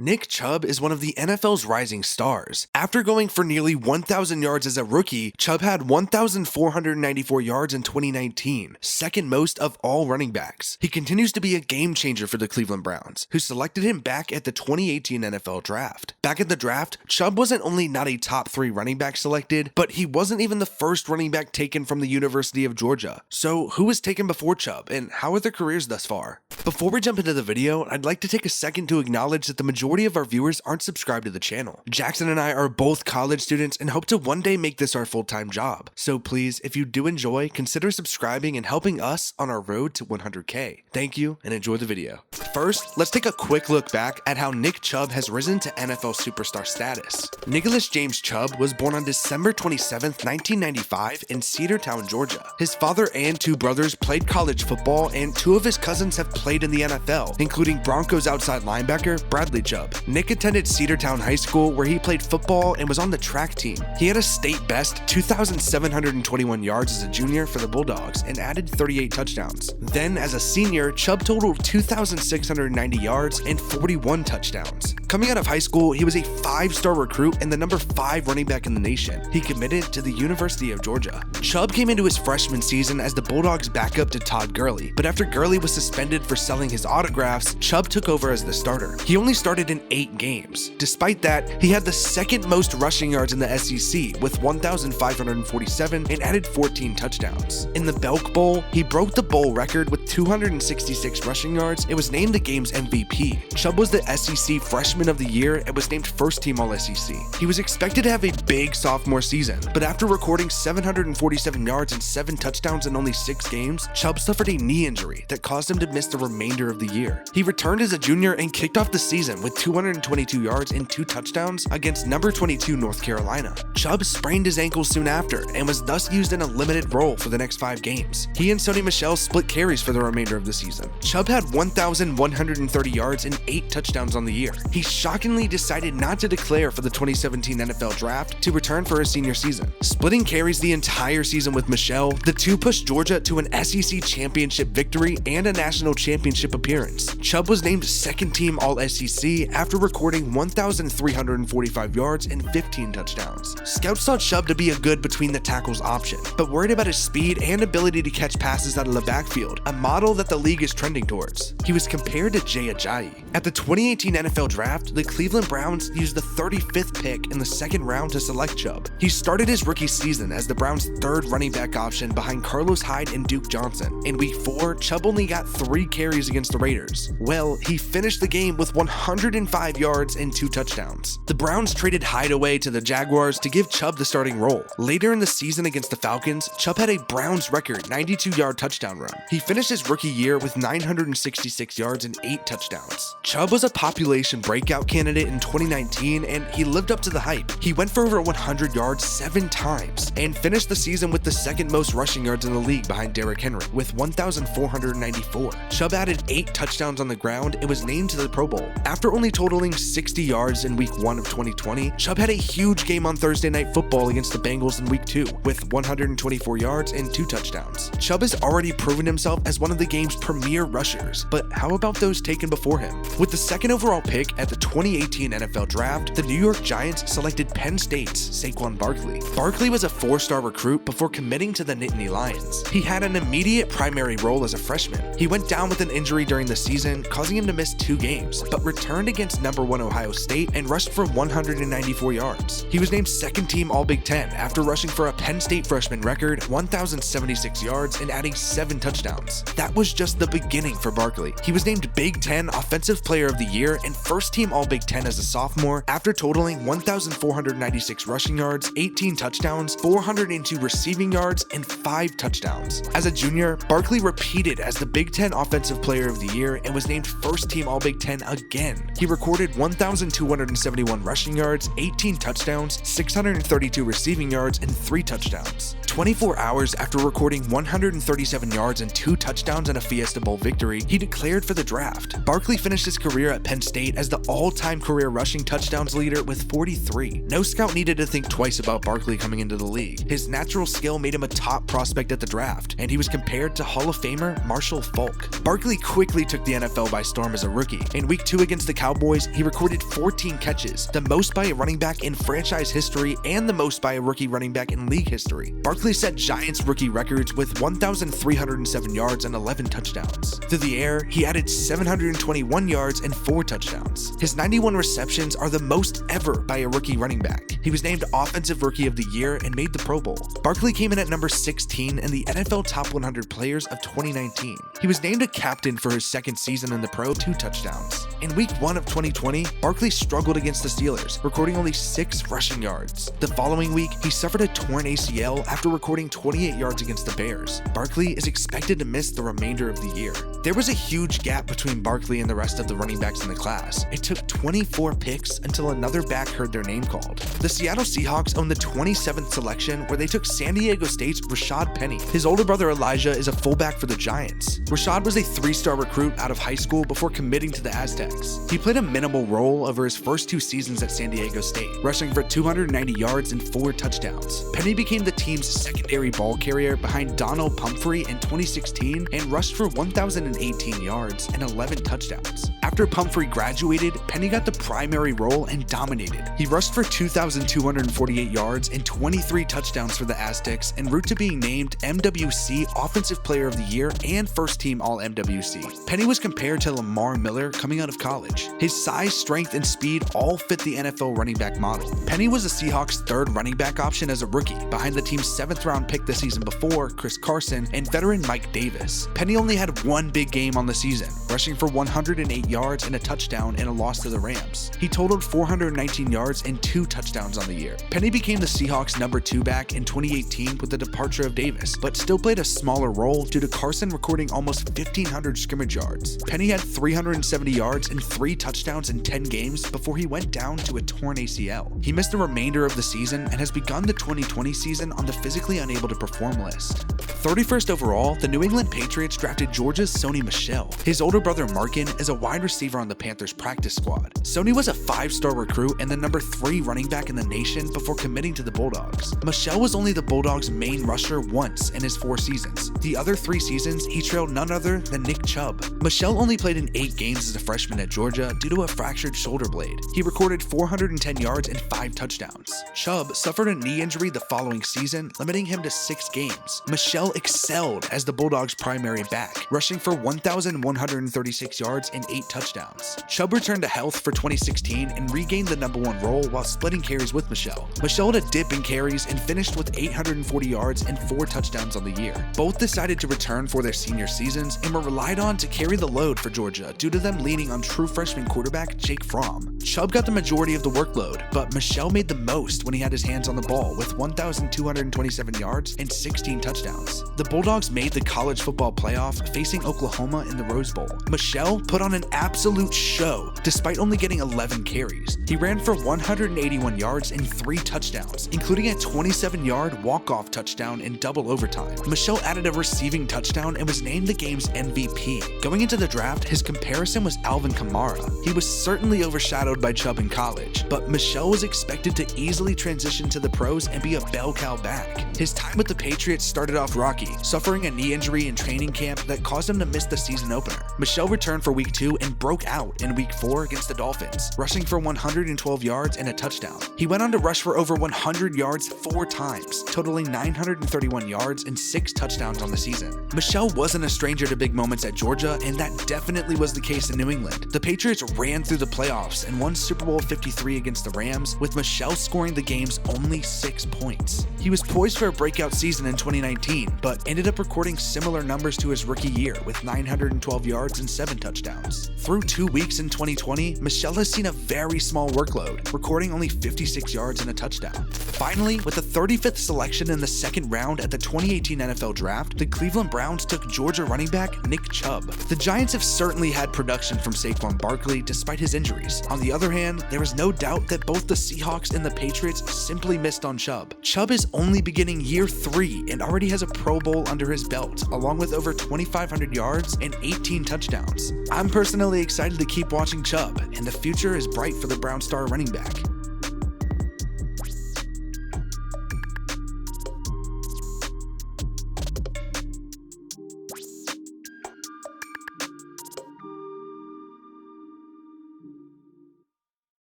Nick Chubb is one of the NFL's rising stars. After going for nearly 1,000 yards as a rookie, Chubb had 1,494 yards in 2019, second most of all running backs. He continues to be a game changer for the Cleveland Browns, who selected him back at the 2018 NFL Draft. Back at the draft, Chubb wasn't only not a top 3 running back selected, but he wasn't even the first running back taken from the University of Georgia. So who was taken before Chubb, and how are their careers thus far? Before we jump into the video, I'd like to take a second to acknowledge that the majority of our viewers aren't subscribed to the channel. Jackson and I are both college students and hope to one day make this our full-time job. So please, if you do enjoy, consider subscribing and helping us on our road to 100K. Thank you and enjoy the video. First, let's take a quick look back at how Nick Chubb has risen to NFL superstar status. Nicholas James Chubb was born on December 27, 1995 in Cedartown, Georgia. His father and 2 brothers played college football, and 2 of his cousins have played in the NFL, including Broncos outside linebacker Bradley Chubb. Nick attended Cedartown High School, where he played football and was on the track team. He had a state best 2,721 yards as a junior for the Bulldogs and added 38 touchdowns. Then, as a senior, Chubb totaled 2,690 yards and 41 touchdowns. Coming out of high school, he was a 5-star recruit and the number 5 running back in the nation. He committed to the University of Georgia. Chubb came into his freshman season as the Bulldogs' backup to Todd Gurley, but after Gurley was suspended for selling his autographs, Chubb took over as the starter. He only started in 8 games. Despite that, he had the second most rushing yards in the SEC with 1,547 and added 14 touchdowns. In the Belk Bowl, he broke the bowl record with 266 rushing yards and was named the game's MVP. Chubb was the SEC Freshman of the Year and was named First Team All-SEC. He was expected to have a big sophomore season, but after recording 747 yards and 7 touchdowns in only 6 games, Chubb suffered a knee injury that caused him to miss the remainder of the year. He returned as a junior and kicked off the season with 222 yards and 2 touchdowns against number 22 North Carolina. Chubb sprained his ankle soon after and was thus used in a limited role for the next 5 games. He and Sony Michel split carries for the remainder of the season. Chubb had 1,130 yards and 8 touchdowns on the year. He shockingly decided not to declare for the 2017 NFL Draft to return for his senior season. Splitting carries the entire season with Michel, the 2 pushed Georgia to an SEC championship victory and a national championship appearance. Chubb was named second team All-SEC after recording 1,345 yards and 15 touchdowns. Scouts saw Chubb to be a good between the tackles option, but worried about his speed and ability to catch passes out of the backfield, a model that the league is trending towards. He was compared to Jay Ajayi. At the 2018 NFL Draft, the Cleveland Browns used the 35th pick in the 2nd round to select Chubb. He started his rookie season as the Browns' 3rd running back option behind Carlos Hyde and Duke Johnson. In week 4, Chubb only got 3 carries against the Raiders. Well, he finished the game with 105 yards and 2 touchdowns. The Browns traded Hyde away to the Jaguars to give Chubb the starting role. Later in the season against the Falcons, Chubb had a Browns record 92-yard touchdown run. He finished his rookie year with 966 yards and 8 touchdowns. Chubb was a population breakout candidate in 2019, and he lived up to the hype. He went for over 100 yards 7 times and finished the season with the 2nd most rushing yards in the league behind Derrick Henry with 1,494. Chubb added 8 touchdowns on the ground and was named to the Pro Bowl. After only totaling 60 yards in week 1 of 2020, Chubb had a huge game on Thursday Night Football against the Bengals in week 2 with 124 yards and 2 touchdowns. Chubb has already proven himself as one of the game's premier rushers, but how about those taken before him? With the 2nd overall pick at the 2018 NFL Draft, the New York Giants selected Penn State's Saquon Barkley. Barkley was a 4-star recruit before committing to the Nittany Lions. He had an immediate primary role as a freshman. He went down with an injury during the season, causing him to miss 2 games, but returned against number 1 Ohio State and rushed for 194 yards. He was named 2nd team All-Big Ten after rushing for a Penn State freshman record 1,076 yards and adding 7 touchdowns. That was just the beginning for Barkley. He was named Big Ten Offensive Player of the Year and First Team All-Big Ten as a sophomore after totaling 1,496 rushing yards, 18 touchdowns, 402 receiving yards, and 5 touchdowns. As a junior, Barkley repeated as the Big Ten Offensive Player of the Year and was named First Team All-Big Ten again. He recorded 1,271 rushing yards, 18 touchdowns, 232 receiving yards and 3 touchdowns. 24 hours after recording 137 yards and 2 touchdowns in a Fiesta Bowl victory, he declared for the draft. Barkley finished his career at Penn State as the all-time career rushing touchdowns leader with 43. No scout needed to think twice about Barkley coming into the league. His natural skill made him a top prospect at the draft, and he was compared to Hall of Famer Marshall Faulk. Barkley quickly took the NFL by storm as a rookie. In Week 2 against the Cowboys, he recorded 14 catches, the most by a running back in franchise history and the most by a rookie running back in league history. Barkley set Giants rookie records with 1,307 yards and 11 touchdowns. Through the air, he added 721 yards and 4 touchdowns. His 91 receptions are the most ever by a rookie running back. He was named Offensive Rookie of the Year and made the Pro Bowl. Barkley came in at number 16 in the NFL Top 100 Players of 2019. He was named a captain for his second season in the Pro, 2 touchdowns. In Week 1 of 2020, Barkley struggled against the Steelers, recording only 6 rushing yards. The following week, he suffered a torn ACL after recording 28 yards against the Bears. Barkley is expected to miss the remainder of the year. There was a huge gap between Barkley and the rest of the running backs in the class. It took 24 picks until another back heard their name called. The Seattle Seahawks owned the 27th selection, where they took San Diego State's Rashad Penny. His older brother Elijah is a fullback for the Giants. Rashad was a 3-star recruit out of high school before committing to the Aztecs. He played a minimal role over his first 2 seasons at San Diego State, rushing for 290 yards and 4 touchdowns. Penny became the team's secondary ball carrier behind Donald Pumphrey in 2016 and rushed for 1,018 yards and 11 touchdowns. After Pumphrey graduated, Penny got the primary role and dominated. He rushed for 2,248 yards and 23 touchdowns for the Aztecs en route to being named MWC Offensive Player of the Year and First Team All-MWC. Penny was compared to Lamar Miller coming out of college. His size, strength, and speed all fit the NFL running back model. Penny was the Seahawks' 3rd running back option as a rookie, behind the team's 7th round pick the season before, Chris Carson, and veteran Mike Davis. Penny only had 1 big game on the season, rushing for 108 yards and a touchdown in a loss to the Rams. He totaled 419 yards and 2 touchdowns on the year. Penny became the Seahawks' number 2 back in 2018 with the departure of Davis, but still played a smaller role due to Carson recording almost 1,500 scrimmage yards. Penny had 370 yards and 3 touchdowns in 10 games before he went down to a torn ACL. He missed the remainder of the season and has begun the 2020 season on the physically unable to perform list. 31st overall, the New England Patriots drafted Georgia's Sony Michel. His older brother Markin is a wide receiver on the Panthers practice squad. Sony was a 5-star recruit and the number 3 running back in the nation before committing to the Bulldogs. Michel was only the Bulldogs' main rusher once in his 4 seasons. The other 3 seasons, he trailed none other than Nick Chubb. Michel only played in 8 games as a freshman at Georgia due to a fractured shoulder blade. He recorded 410 yards and 5 touchdowns. Chubb suffered a knee injury the following season, limiting him to 6 games. Michel excelled as the Bulldogs' primary back, rushing for 1,136 yards and 8 touchdowns. Chubb returned to health for 2016 and regained the number 1 role while splitting carries with Michel. Michel had a dip in carries and finished with 840 yards and 4 touchdowns on the year. Both decided to return for their senior seasons and were relied on to carry the load for Georgia due to them leaning on true freshman quarterback Jake Fromm. Chubb got the majority of the workload, but Michel made the most when he had his hands on the ball with 1,227 yards and 16 touchdowns. The Bulldogs made the college football playoff, facing Oklahoma in the Rose Bowl. Michel put on an absolute show despite only getting 11 carries. He ran for 181 yards and 3 touchdowns, including a 27-yard walk-off touchdown in double overtime. Michel added a receiving touchdown and was named the game's MVP. Going into the draft, his comparison was Alvin Kamara. He was certainly overshadowed by Chubb in college, but Michel was expected to easily transition to the pros and be a bell cow back. His time with the Patriots started off rocky, suffering a knee injury in training camp that caused him to miss the season opener. Michel returned for Week 2 and broke out in Week 4 against the Dolphins, rushing for 112 yards and a touchdown. He went on to rush for over 100 yards 4 times, totaling 931 yards and 6 touchdowns on the season. Michel wasn't a stranger to big moments at Georgia, and that definitely was the case in New England. The Patriots ran through the playoffs and won Super Bowl 53 against the Rams, with Michel scoring the game's only 6 points. He was poised for a breakout season in 2019, but ended up recording similar numbers to his rookie year with 912 yards and 7 touchdowns. Through 2 weeks in 2020, Michel has seen a very small workload, recording only 56 yards and a touchdown. Finally, with the 35th selection in the 2nd round at the 2018 NFL Draft, the Cleveland Browns took Georgia running back Nick Chubb. The Giants have certainly had production from Saquon Barkley despite his injuries. On the the other hand, there is no doubt that both the Seahawks and the Patriots simply missed on Chubb. Chubb is only beginning year 3 and already has a Pro Bowl under his belt, along with over 2,500 yards and 18 touchdowns. I'm personally excited to keep watching Chubb, and the future is bright for the Brown star running back.